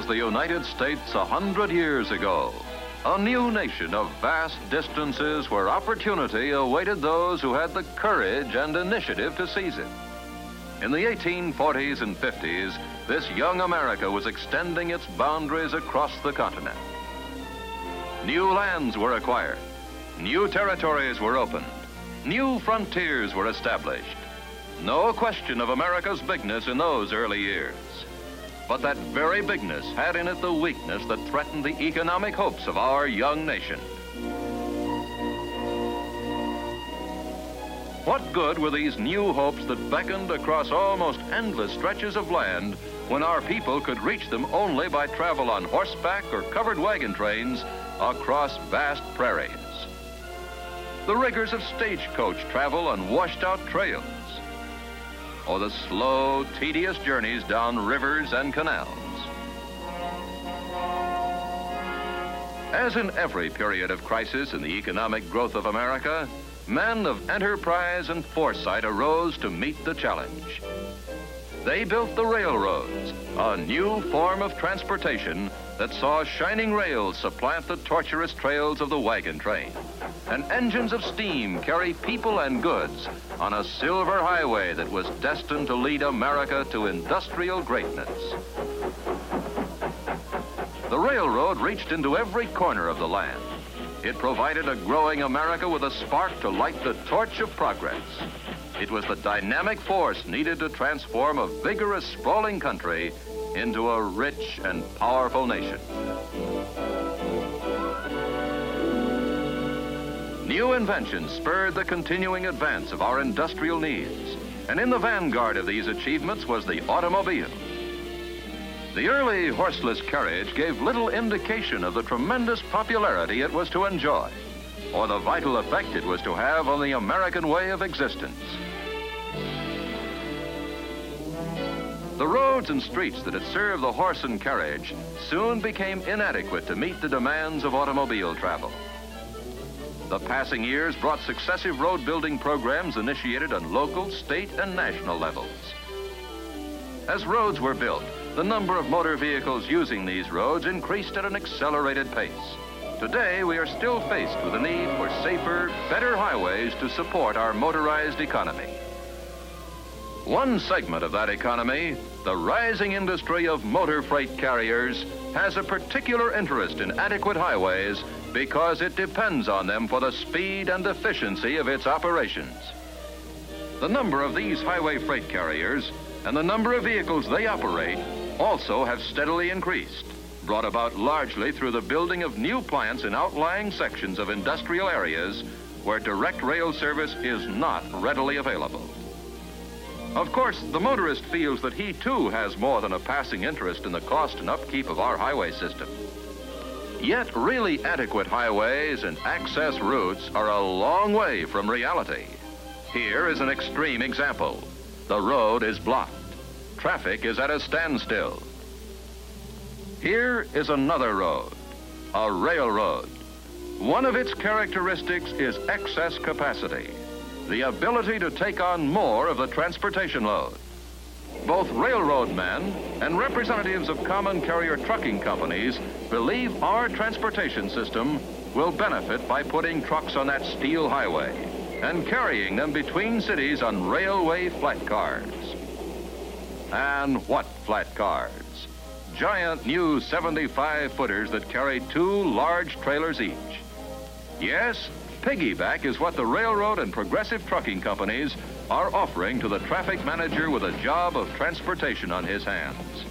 the United States 100 years ago. A new nation of vast distances where opportunity awaited those who had the courage and initiative to seize it. In the 1840s and 50s, this young America was extending its boundaries across the continent. New lands were acquired, new territories were opened, new frontiers were established. No question of America's bigness in those early years. But that very bigness had in it the weakness that threatened the economic hopes of our young nation. What good were these new hopes that beckoned across almost endless stretches of land when our people could reach them only by travel on horseback or covered wagon trains across vast prairies? The rigors of stagecoach travel on washed-out trails, or the slow, tedious journeys down rivers and canals. As in every period of crisis in the economic growth of America, men of enterprise and foresight arose to meet the challenge. They built the railroads, a new form of transportation that saw shining rails supplant the tortuous trails of the wagon train, and engines of steam carry people and goods on a silver highway that was destined to lead America to industrial greatness. The railroad reached into every corner of the land. It provided a growing America with a spark to light the torch of progress. It was the dynamic force needed to transform a vigorous, sprawling country into a rich and powerful nation. New inventions spurred the continuing advance of our industrial needs, and in the vanguard of these achievements was the automobile. The early horseless carriage gave little indication of the tremendous popularity it was to enjoy, or the vital effect it was to have on the American way of existence. The roads and streets that had served the horse and carriage soon became inadequate to meet the demands of automobile travel. The passing years brought successive road building programs initiated on local, state, and national levels. As roads were built, the number of motor vehicles using these roads increased at an accelerated pace. Today, we are still faced with the need for safer, better highways to support our motorized economy. One segment of that economy, the rising industry of motor freight carriers, has a particular interest in adequate highways because it depends on them for the speed and efficiency of its operations. The number of these highway freight carriers and the number of vehicles they operate also have steadily increased, brought about largely through the building of new plants in outlying sections of industrial areas where direct rail service is not readily available. Of course, the motorist feels that he too has more than a passing interest in the cost and upkeep of our highway system. Yet really adequate highways and access routes are a long way from reality. Here is an extreme example. The road is blocked. Traffic is at a standstill. Here is another road, a railroad. One of its characteristics is excess capacity, the ability to take on more of the transportation load. Both railroad men and representatives of common carrier trucking companies believe our transportation system will benefit by putting trucks on that steel highway and carrying them between cities on railway flat cars. And what flat cars? Giant new 75-footers that carry 2 large trailers each. Yes, piggyback is what the railroad and progressive trucking companies are offering to the traffic manager with a job of transportation on his hands.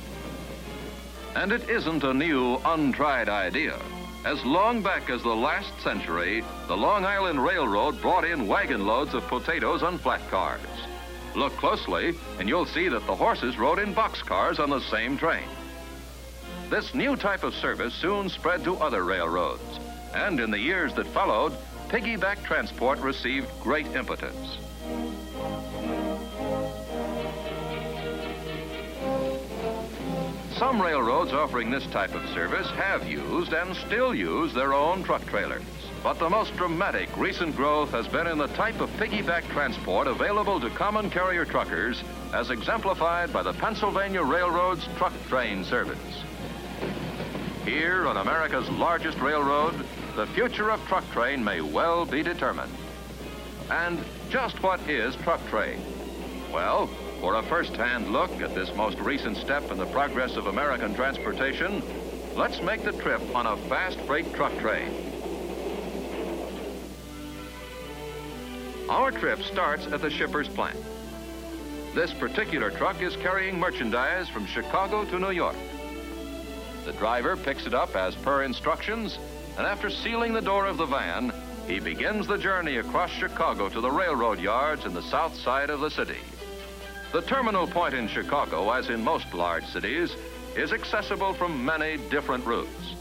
And it isn't a new, untried idea. As long back as the last century, the Long Island Railroad brought in wagon loads of potatoes on flat cars. Look closely, and you'll see that the horses rode in boxcars on the same train. This new type of service soon spread to other railroads, and in the years that followed, piggyback transport received great impetus. Some railroads offering this type of service have used and still use their own truck trailers. But the most dramatic recent growth has been in the type of piggyback transport available to common carrier truckers, as exemplified by the Pennsylvania Railroad's truck train service. Here on America's largest railroad, the future of truck train may well be determined. And just what is truck train? Well, for a first-hand look at this most recent step in the progress of American transportation, let's make the trip on a fast freight truck train. Our trip starts at the shipper's plant. This particular truck is carrying merchandise from Chicago to New York. The driver picks it up as per instructions, and after sealing the door of the van, he begins the journey across Chicago to the railroad yards in the south side of the city. The terminal point in Chicago, as in most large cities, is accessible from many different routes.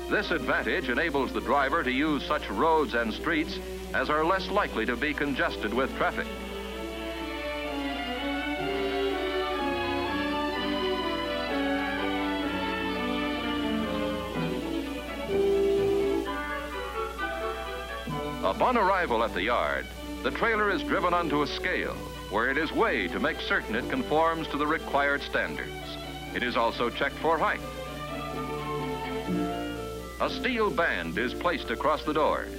This advantage enables the driver to use such roads and streets as are less likely to be congested with traffic. Upon arrival at the yard, the trailer is driven onto a scale where it is weighed to make certain it conforms to the required standards. It is also checked for height. A steel band is placed across the doors.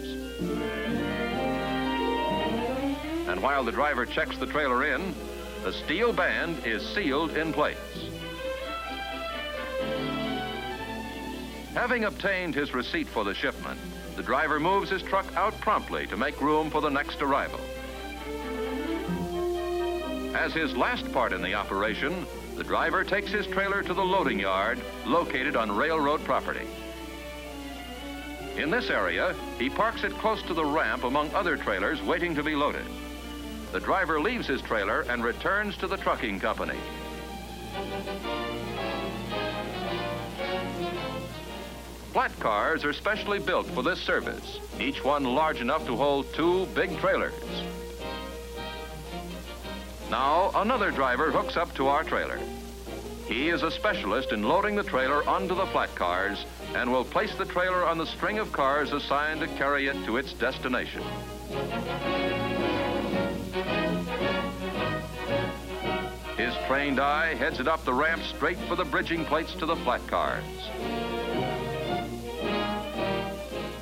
And while the driver checks the trailer in, the steel band is sealed in place. Having obtained his receipt for the shipment, the driver moves his truck out promptly to make room for the next arrival. As his last part in the operation, the driver takes his trailer to the loading yard located on railroad property. In this area, he parks it close to the ramp among other trailers waiting to be loaded. The driver leaves his trailer and returns to the trucking company. Flat cars are specially built for this service, each one large enough to hold 2 big trailers. Now, another driver hooks up to our trailer. He is a specialist in loading the trailer onto the flat cars and will place the trailer on the string of cars assigned to carry it to its destination. His trained eye heads it up the ramp straight for the bridging plates to the flat cars.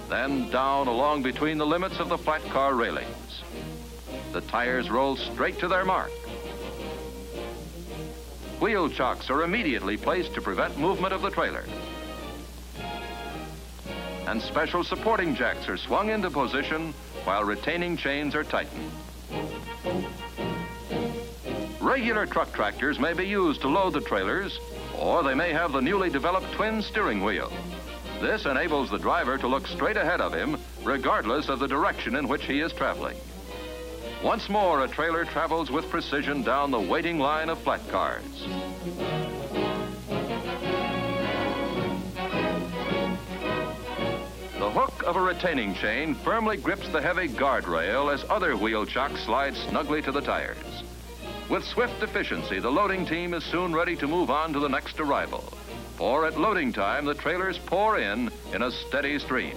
Then down along between the limits of the flat car railings. The tires roll straight to their mark. Wheel chocks are immediately placed to prevent movement of the trailer. And special supporting jacks are swung into position while retaining chains are tightened. Regular truck tractors may be used to load the trailers, or they may have the newly developed twin steering wheel. This enables the driver to look straight ahead of him, regardless of the direction in which he is traveling. Once more, a trailer travels with precision down the waiting line of flat cars. The hook of a retaining chain firmly grips the heavy guardrail as other wheel chocks slide snugly to the tires. With swift efficiency, the loading team is soon ready to move on to the next arrival. For at loading time, the trailers pour in a steady stream.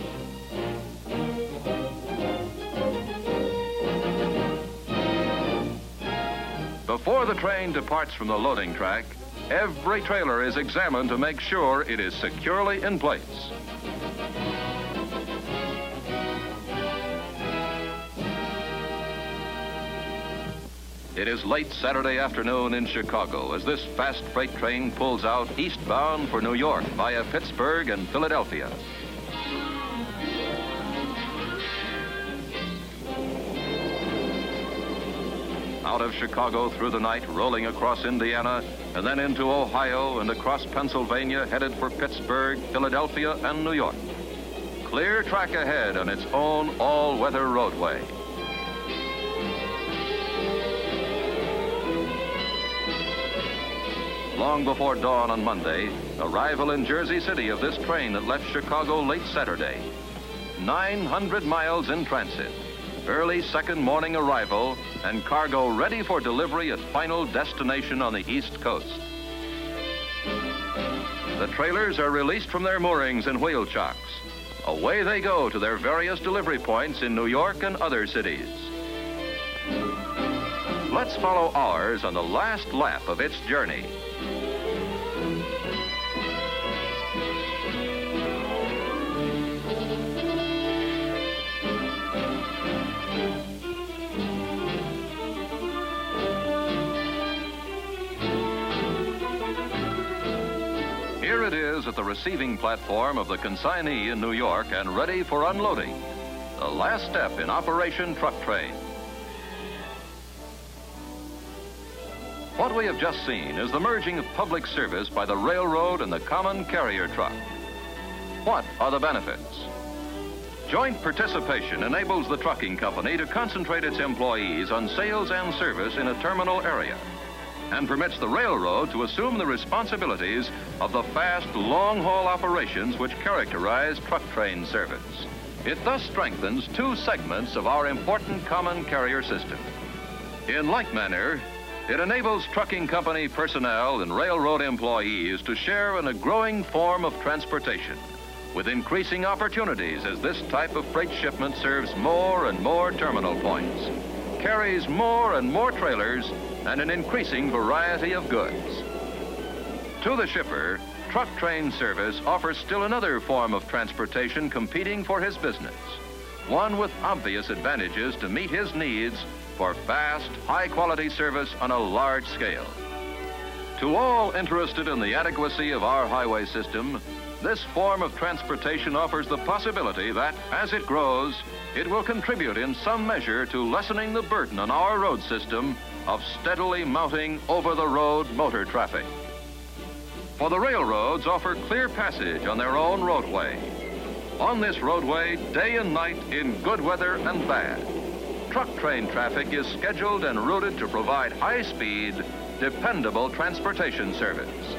Before the train departs from the loading track, every trailer is examined to make sure it is securely in place. It is late Saturday afternoon in Chicago as this fast freight train pulls out eastbound for New York via Pittsburgh and Philadelphia. Out of Chicago through the night, rolling across Indiana, and then into Ohio and across Pennsylvania, headed for Pittsburgh, Philadelphia, and New York. Clear track ahead on its own all-weather roadway. Long before dawn on Monday, arrival in Jersey City of this train that left Chicago late Saturday. 900 miles in transit, early second morning arrival, and cargo ready for delivery at final destination on the East Coast. The trailers are released from their moorings and wheel chocks. Away they go to their various delivery points in New York and other cities. Let's follow ours on the last lap of its journey. the receiving platform of the consignee in New York and ready for unloading. The last step in Operation Truck Train. What we have just seen is the merging of public service by the railroad and the common carrier truck. What are the benefits? Joint participation enables the trucking company to concentrate its employees on sales and service in a terminal area, and permits the railroad to assume the responsibilities of the fast, long-haul operations which characterize truck train service. It thus strengthens two segments of our important common carrier system. In like manner, it enables trucking company personnel and railroad employees to share in a growing form of transportation, with increasing opportunities as this type of freight shipment serves more and more terminal points, carries more and more trailers, and an increasing variety of goods. To the shipper, truck train service offers still another form of transportation competing for his business, one with obvious advantages to meet his needs for fast, high-quality service on a large scale. To all interested in the adequacy of our highway system, this form of transportation offers the possibility that, as it grows, it will contribute in some measure to lessening the burden on our road system of steadily mounting over-the-road motor traffic. For the railroads offer clear passage on their own roadway. On this roadway, day and night, in good weather and bad, truck train traffic is scheduled and routed to provide high-speed, dependable transportation service.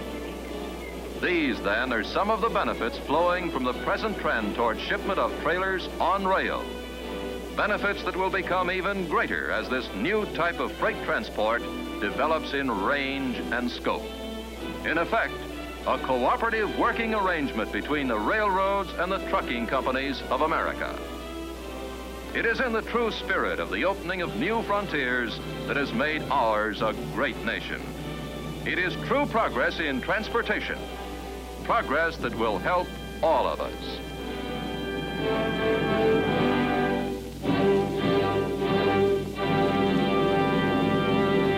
These, then, are some of the benefits flowing from the present trend toward shipment of trailers on rail. Benefits that will become even greater as this new type of freight transport develops in range and scope. In effect, a cooperative working arrangement between the railroads and the trucking companies of America. It is in the true spirit of the opening of new frontiers that has made ours a great nation. It is true progress in transportation, progress that will help all of us.